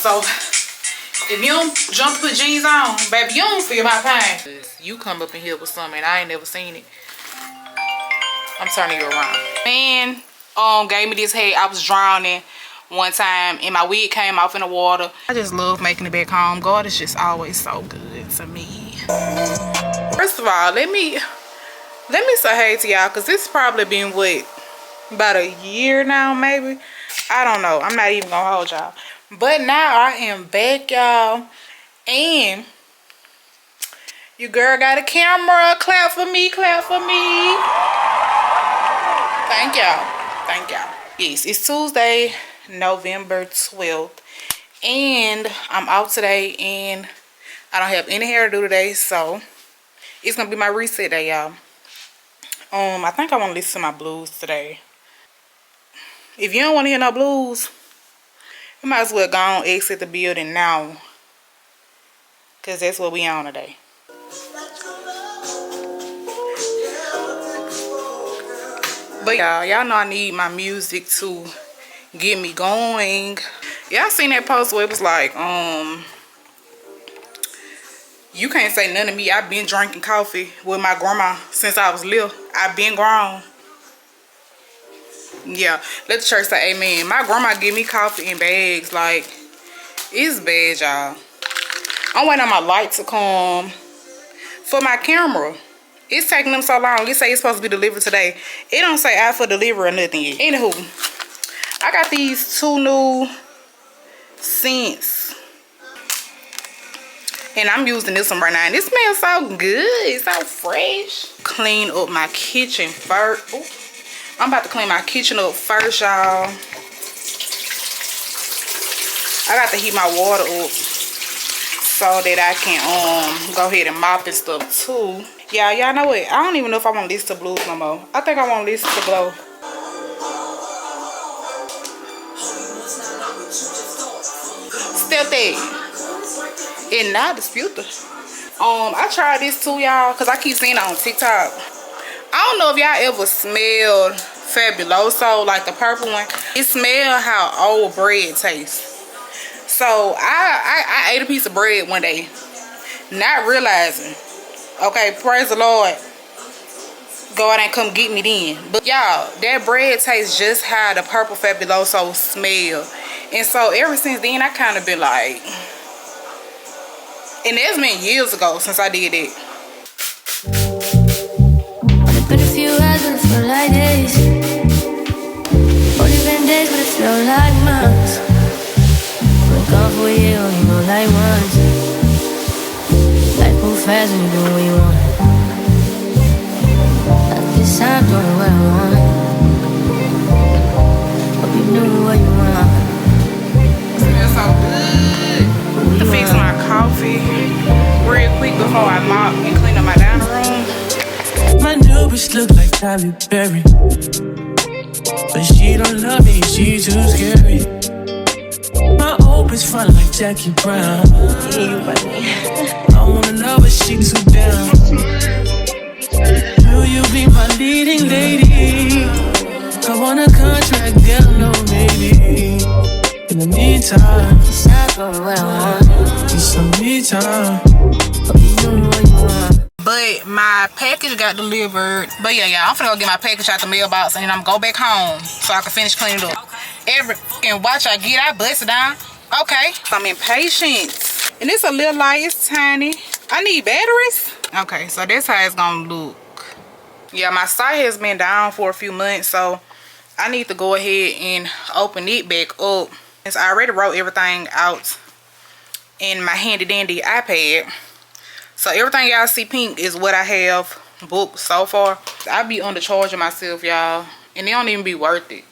So if you don't jump to put jeans on, baby, you don't feel my pain. You come up in here with something and I ain't never seen it. I'm turning you around. Man, gave me this head. I was drowning one time and my wig came off in the water. I just love making it back home. God is just always so good to me. First of all, let me say hey to y'all, because it's probably been what, about a year now, maybe. I don't know. I'm not even gonna hold y'all. But now I am back, y'all, and your girl got a camera. Clap for me, clap for me. Thank y'all. Thank y'all. Yes, it's Tuesday, November 12th, and I'm out today, and I don't have any hair to do today, so it's gonna be my reset day, y'all. I think I want to listen to my blues today. If you don't want to hear no blues, you might as well go on exit the building now, because that's what we on today. But y'all know I need my music to get me going. Y'all seen that post where it was like, you can't say none of me. I've been drinking coffee with my grandma since I was little. I've been grown. Yeah, let the church say amen. My grandma give me coffee in bags. Like, it's bad, y'all. I'm waiting on my light to come for my camera. It's taking them so long. It say it's supposed to be delivered today. It don't say out for delivery or nothing yet. Anywho, I got these 2 new scents, and I'm using this one right now. And this smells so good. It's so fresh. Clean up my kitchen first. Ooh. I'm about to clean my kitchen up first, y'all. I got to heat my water up so that I can go ahead and mop and stuff too. Y'all know what? I don't even know if I want to listen to blues no more. I think I want to listen to Glow. Stealthy. And not disputer. I tried this too, y'all, because I keep seeing it on TikTok. I don't know if y'all ever smelled Fabuloso, like the purple one. It smells how old bread tastes. So I ate a piece of bread one day, not realizing, okay, praise the Lord, God ain't come get me then. But y'all, that bread tastes just how the purple Fabuloso smell. And so ever since then, I kind of been like, and it's been years ago since I did it. Been a few hours, but it felt like days. Only been days, but it felt like months. Been gone for a year, only know like once. Life move fast when you do what you want. At this time, doing what I want. Hope you do what you want. Smells so good. To fix my coffee real quick before I mop and clean up my dining room. My new bitch look like Tyler Perry, but she don't love me, she too scary. My old bitch fun like Jackie Brown. I wanna love her, she too down. Will you be my leading lady? I want a contract, girl, no maybe. In the meantime, It's not going where I want. it's some me time. Hope you do what you want. But my package got delivered. But yeah, I'm finna go get my package out the mailbox and then I'm gonna go back home so I can finish cleaning up. Every fucking watch I get, I bust it down. Okay, I'm impatient. And it's a little light, it's tiny. I need batteries. Okay, so that's how it's gonna look. Yeah, my site has been down for a few months, so I need to go ahead and open it back up. Since I already wrote everything out in my handy dandy iPad. So everything y'all see pink is what I have booked so far. I be undercharging myself, y'all, and it don't even be worth it.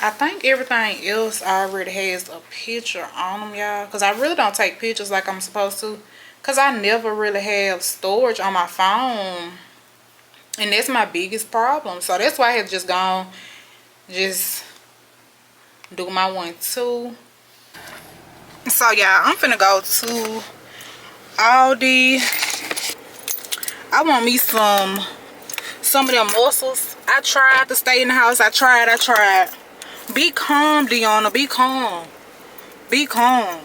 I think everything else already has a picture on them, y'all, because I really don't take pictures like I'm supposed to, because I never really have storage on my phone, and that's my biggest problem. So that's why I have just gone, just do my 1-2. So y'all, I'm finna go to Aldi. I want me some of them mussels. I tried to stay in the house. I tried. Be calm, Deanna. Be calm. Be calm.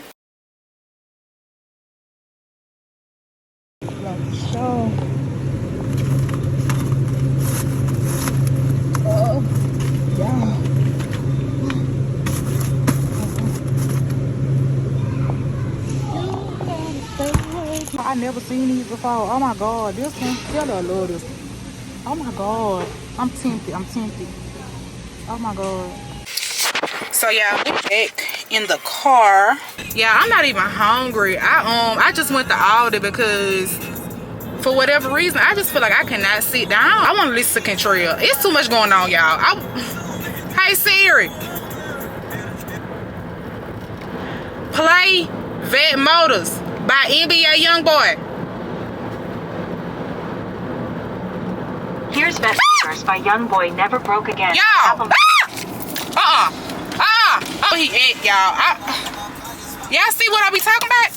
So, yeah. I never seen these before. Oh my god, this one. Tell her I love this. Oh my god. I'm tempted. I'm tempted. Oh my god. So yeah, we're back in the car. Yeah, I'm not even hungry. I just went to Aldi because for whatever reason I just feel like I cannot sit down. I want to listen to Kentrell. It's too much going on, y'all. Hey Siri, play Vet Motors by NBA Youngboy. Here's Vet Motors by Youngboy. Never broke again. Y'all. Oh, he ate, y'all. Y'all see what I be talking about?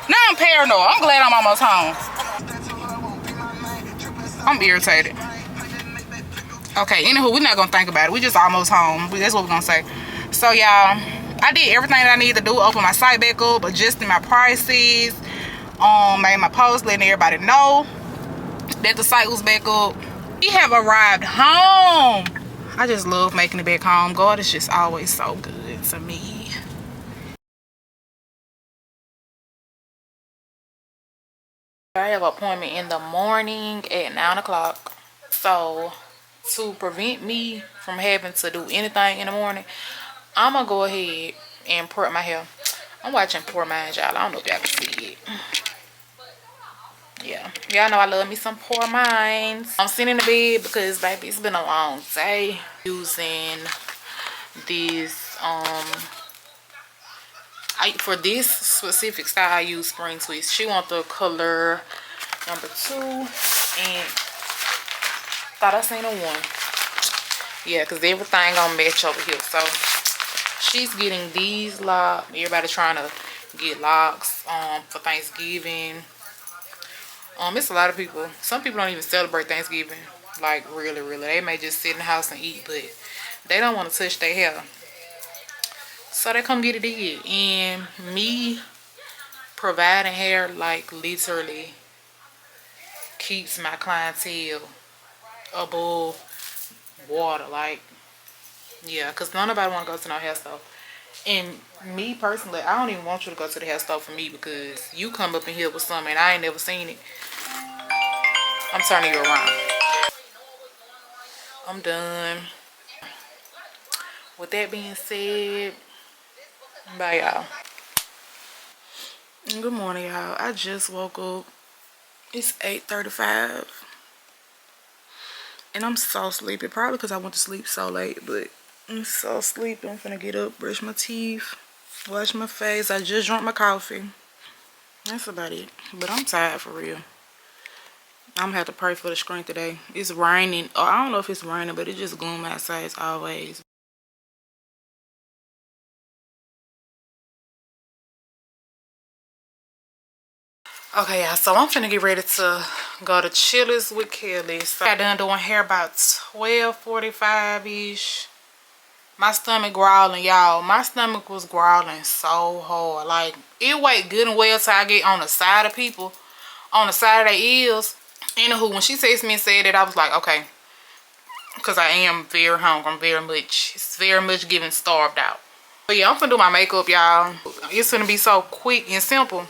Now I'm paranoid. I'm glad I'm almost home. I'm irritated. Okay, anywho, we're not gonna think about it. We just almost home. That's what we're gonna say. So y'all, I did everything that I needed to do. Open my site back up, adjusting my prices, made my post, letting everybody know that the site was back up. We have arrived home. I just love making it back home. God is just always so good to me. I have an appointment in the morning at 9 o'clock. So to prevent me from having to do anything in the morning, I'm gonna go ahead and prep my hair. I'm watching Poor Minds, y'all. I don't know if y'all can see it. Yeah, y'all know I love me some Poor Minds. I'm sitting in the bed because baby, it's been a long day. Using this for this specific style I use Spring Twist. She want the color number 2 and thought I seen a 1. Yeah, because everything gonna match over here. So she's getting these locks. Everybody trying to get locks for Thanksgiving. It's a lot of people. Some people don't even celebrate Thanksgiving. Like really. They may just sit in the house and eat, but they don't want to touch their hair. So they come get it did. And me providing hair like literally keeps my clientele above water. Like, yeah, because nobody want to go to no hair store. And me personally, I don't even want you to go to the hair store for me because you come up in here with something and I ain't never seen it. I'm turning you around. I'm done. With that being said, bye y'all. Good morning, y'all. I just woke up. It's 8:35 and I'm so sleepy. Probably because I went to sleep so late, but I'm so sleepy. I'm finna get up, brush my teeth, wash my face. I just drank my coffee. That's about it. But I'm tired for real. I'm gonna have to pray for the strength today. It's raining. Oh, I don't know if it's raining, but it's just gloom outside as always. Okay, y'all, so I'm finna get ready to go to Chili's with Kelly. So I got done doing hair about 12:45-ish. My stomach growling, y'all. My stomach was growling so hard. Like, it wait good and well till I get on the side of people, on the side of their ears. Anywho, when she texted me and said that, I was like, okay. Because I am very hungry. It's very much getting starved out. But yeah, I'm finna do my makeup, y'all. It's gonna be so quick and simple.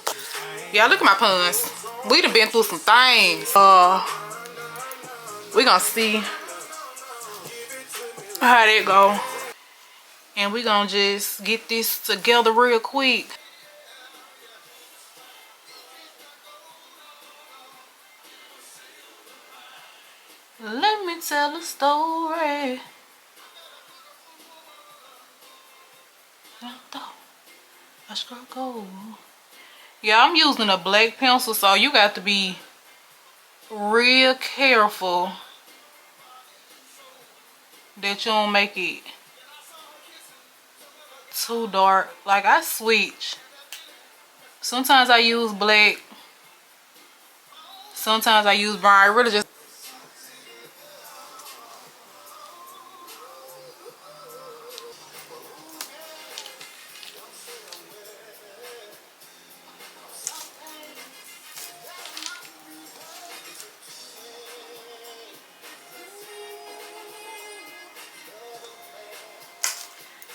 Y'all, look at my puns. We done been through some things. We gonna see how that go. And we gonna just get this together real quick. Let me tell a story. I struggle. Yeah, I'm using a black pencil, so you got to be real careful that you don't make it too dark. Like, I switch. Sometimes I use black. Sometimes I use brown. I really just...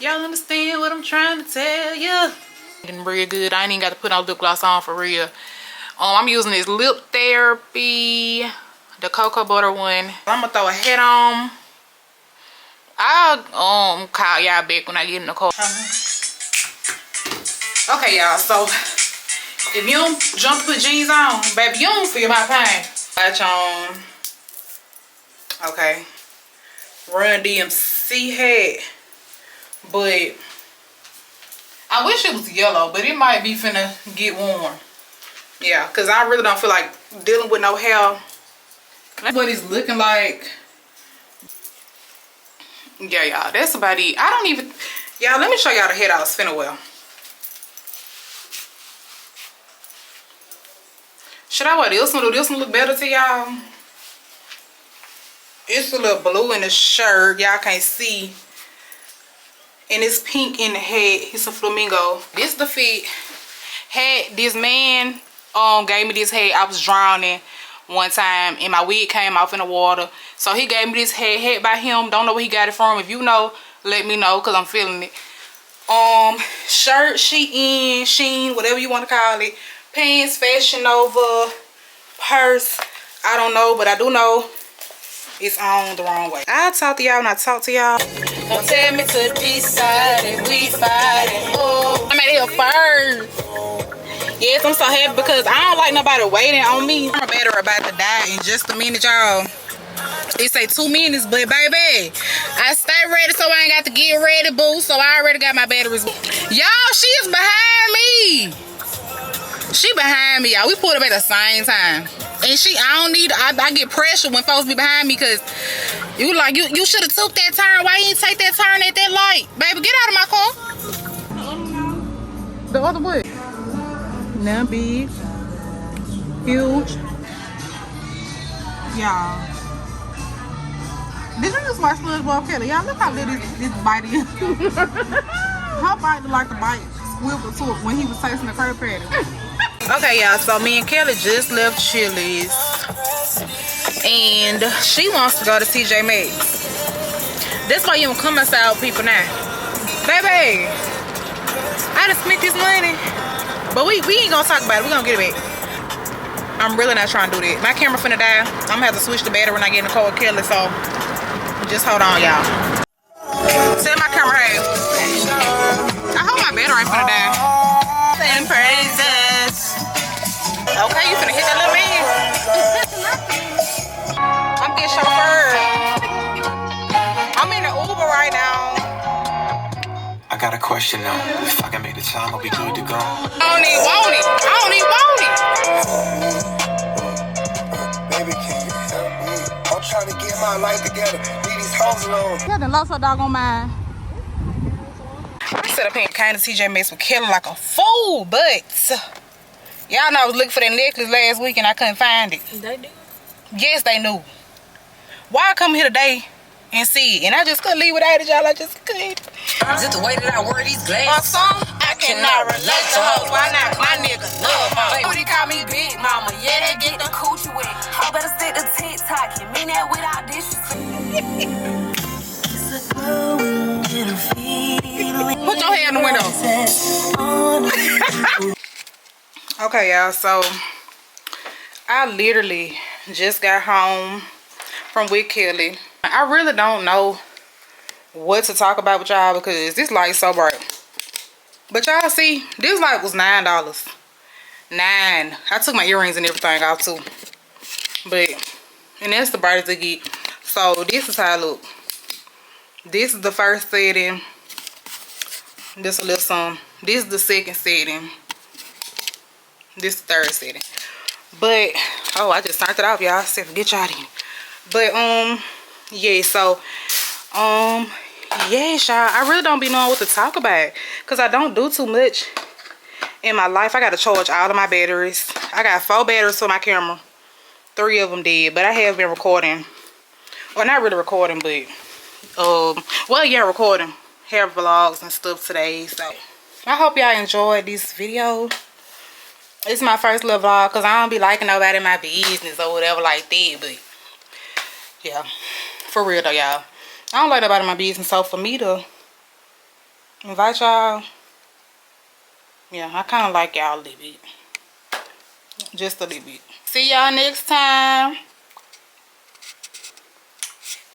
Y'all understand what I'm trying to tell you? Getting real good. I ain't even got to put no lip gloss on for real. I'm using this Lip Therapy, the cocoa butter one. I'm gonna throw a hat on. I'll call y'all back when I get in the car. Okay, y'all. So if you don't jump put jeans on, baby, you don't feel my pain. Watch on. Okay. Run DMC hat, but I wish it was yellow, but it might be finna get warm. Yeah, because I really don't feel like dealing with no hair. That's what it's looking like. Yeah, y'all, that's about it. I don't even, y'all, let me show y'all the head I was finna wear. Should I wear this one? Do this one look better to y'all? It's a little blue in the shirt. Y'all can't see. And it's pink in the head. It's a flamingo. This the fit. Had this man gave me this head. I was drowning one time and my wig came off in the water. So he gave me this head by him. Don't know where he got it from. If you know, let me know because I'm feeling it. Shirt, Shein, whatever you want to call it. Pants, Fashion Nova, purse. I don't know, but I do know it's on the wrong way. I'll talk to y'all when I talk to y'all. Don't tell me to the east side and we fighting. Oh, I'm at here first. Yes, I'm so happy because I don't like nobody waiting on me. My battery about to die in just a minute, y'all. It say 2 minutes, but baby, I stay ready so I ain't got to get ready, boo. So I already got my batteries. Y'all, she is behind me. She behind me, y'all. We pulled up at the same time. And I get pressure when folks be behind me because you should have took that turn. Why you didn't take that turn at that light? Baby, get out of my car. The other way. Now big. Huge. Y'all. Did you just watch SpongeBob Kelly? Y'all look how little this bite is. Her bite look like the bite squiveled to it when he was tasting the curd patty. Okay, y'all, so me and Kelly just left Chili's and she wants to go to TJ Maxx. That's why you don't come outside with people now. Baby, I done spent this money. But we ain't gonna talk about it. We gonna get it back. I'm really not trying to do that. My camera finna die. I'm gonna have to switch the battery when I get in the car with Kelly, so just hold on, y'all. Tell my camera, hey. I hope my battery ain't finna die. Sing praises. Okay, you finna hit that little man. I'm getting chauffeured. I'm in the Uber right now. I got a question now. If I can make the time, I'll be good to go. I don't even want it. I don't even want it. Baby, can you help me? I'm trying to get my life together. Leave these hoes alone. You done lost her doggone mind. I set up here and came to TJ Maxx with Kelly like a fool, but y'all know I was looking for that necklace last week and I couldn't find it. They do. Yes, they knew. Why I come here today and see it? And I just couldn't leave without it, y'all. I just couldn't. Is it the way that I wear these glasses? I cannot relate to hoes. Why not? My nigga love her. They call me Big Mama. Yeah, they get the coochie wet. I better stick to TikTok. You mean that without disrespect? Put your hand in the window. Okay, y'all. So I literally just got home from with Kelly. I really don't know what to talk about with y'all because this light's so bright. But y'all see, this light was $9. $9. I took my earrings and everything off too. And that's the brightest it get. So this is how it look. This is the first setting. This a little some. This is the second setting. This is the third setting. But oh, I just turned it off, y'all. I said forget y'all in. But yeah, so yes, y'all, I really don't be knowing what to talk about because I don't do too much in my life. I got to charge all of my batteries. I got 4 batteries for my camera. 3 of them dead, but I have been recording. Well, not really recording, but well, yeah, recording hair vlogs and stuff today. So I hope y'all enjoyed this video. It's my first little vlog because I don't be liking nobody in my business or whatever like that. But yeah, for real though, y'all, I don't like nobody in my business. So for me to invite y'all. Yeah, I kind of like y'all a little bit. Just a little bit. See y'all next time.